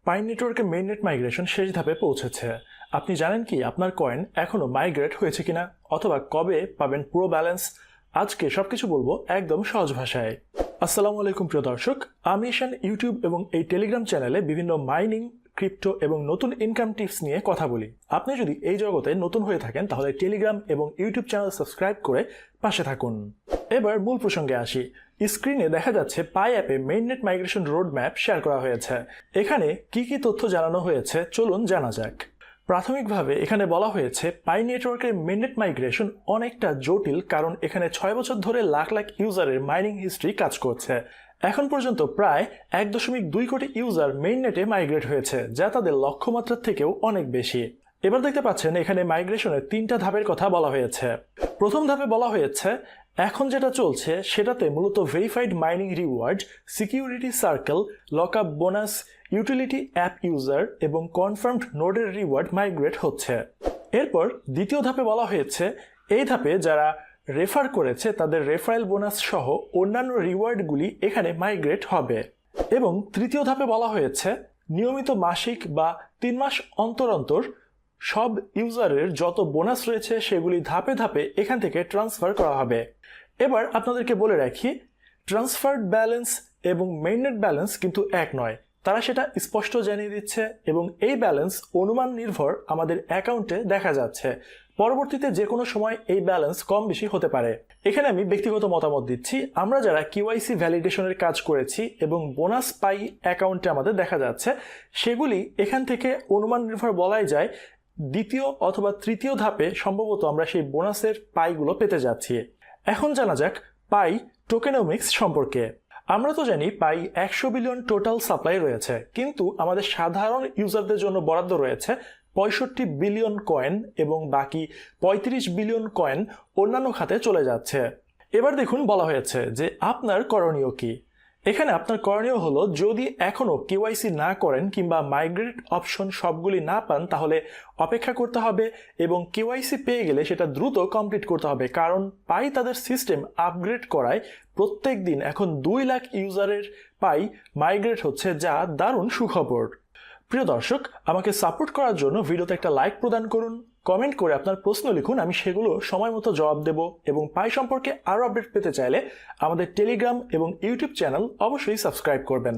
পাই নেটওয়ার্কের mainnet migration শেষ ধাপে পৌঁছেছে। আপনি জানেন কি আপনার কয়েন এখনো মাইগ্রেট হয়েছে কিনা, অথবা কবে পাবেন পুরো ব্যালেন্স? আজকে সবকিছু বলবো একদম সহজ ভাষায়। আসসালামু আলাইকুম প্রিয় দর্শক, আমি ঈশান ইউটিউব এবং এই টেলিগ্রাম চ্যানেলে বিভিন্ন মাইনিং, ক্রিপ্টো এবং নতুন ইনকাম টিপস নিয়ে কথা বলি। আপনি যদি এই জগতে নতুন হয়ে থাকেন তাহলে টেলিগ্রাম এবং ইউটিউব চ্যানেল সাবস্ক্রাইব করে পাশে থাকুন। এবার মূল প্রসঙ্গে আসি। স্ক্রিনে দেখা যাচ্ছে পাই অ্যাপে mainnet migration road map share করা হয়েছে। এখানে কি কি তথ্য জানানো হয়েছে চলুন জানা যাক। প্রাথমিকভাবে এখানে বলা হয়েছে পাই নেটওয়ার্কের মেইননেট মাইগ্রেশন অনেকটা জটিল, কারণ এখানে 6 বছর ধরে লাখ লাখ ইউজারের মাইনিং হিস্ট্রি কাজ করছে। এখন পর্যন্ত প্রায় 1.2 কোটি ইউজার মেইননেটে মাইগ্রেট হয়েছে, যা তাদের লক্ষ্যমাত্রার থেকেও অনেক বেশি। এবার দেখতে পাচ্ছেন এখানে মাইগ্রেশনের 3টা ধাপের কথা বলা হয়েছে। প্রথম ধাপে বলা হয়েছে এখন যেটা চলছে সেটাতে মূলত verified mining reward, security circle, lock-up bonus, utility app user এবং কনফার্মড নোডের রিওয়ার্ড মাইগ্রেট হচ্ছে। এরপর দ্বিতীয় ধাপে বলা হয়েছে এই ধাপে যারা রেফার করেছে তাদের রেফারেল বোনাস সহ অন্যান্য রিওয়ার্ডগুলি এখানে মাইগ্রেট হবে। এবং তৃতীয় ধাপে বলা হয়েছে নিয়মিত মাসিক বা 3 মাস অন্তর অন্তর সব ইউজারের যত বোনাস রয়েছে সেগুলি ধাপে ধাপে এখান থেকে ট্রান্সফার করা হবে। এবার আপনাদেরকে বলে রাখি, ট্রান্সফার্ড ব্যালেন্স এবং মেইননেট ব্যালেন্স কিন্তু এক নয়। তারা সেটা স্পষ্ট জানিয়ে দিচ্ছে এবং এই ব্যালেন্স অনুমান নির্ভর আমাদের অ্যাকাউন্টে দেখা যাচ্ছে। পরবর্তীতে যে কোনো সময় এই ব্যালেন্স কম বেশি হতে পারে। এখানে আমি ব্যক্তিগত মতামত দিচ্ছি। আমরা যারা কিওয়াইসি ভ্যালিডেশনের কাজ করেছি এবং বোনাস পাই অ্যাকাউন্টে আমাদের দেখা যাচ্ছে, সেগুলি এখান থেকে অনুমান নির্ভর বলাই যায় দ্বিতীয় অথবা তৃতীয় ধাপে সম্ভবত আমরা সেই বোনাসের পাইগুলো পেতে যাচ্ছি। এখন জানা যাক পাই টোকেনোমিক্স সম্পর্কে। আমরা তো জানি পাই 100 বিলিয়ন টোটাল সাপ্লাই রয়েছে, কিন্তু আমাদের সাধারণ ইউজারদের জন্য বরাদ্দ রয়েছে 65 বিলিয়ন কয়েন এবং বাকি 35 বিলিয়ন কয়েন অন্যান্য খাতে চলে যাচ্ছে। এবার দেখুন বলা হয়েছে যে আপনার করণীয় কি। এখানে আপনার করণীয় হলো, যদি এখনো কেওয়াইসি না করেন কিংবা মাইগ্রেট অপশন সবগুলি না পান তাহলে অপেক্ষা করতে হবে এবং কেওয়াইসি পেয়ে গেলে সেটা দ্রুত কমপ্লিট করতে হবে, কারণ পাই তাদের সিস্টেম আপগ্রেড করায় প্রত্যেক দিন এখন 2 লাখ ইউজারের পাই মাইগ্রেট হচ্ছে, যা দারুণ সুখবর। প্রিয় দর্শক, আমাকে সাপোর্ট করার জন্য ভিডিওতে একটা লাইক প্রদান করুন, কমেন্ট করে আপনার প্রশ্ন লিখুন, আমি সেগুলো সময় মতো জবাব দেব। এবং পাই সম্পর্কে আরও আপডেট পেতে চাইলে আমাদের টেলিগ্রাম এবং ইউটিউব চ্যানেল অবশ্যই সাবস্ক্রাইব করবেন।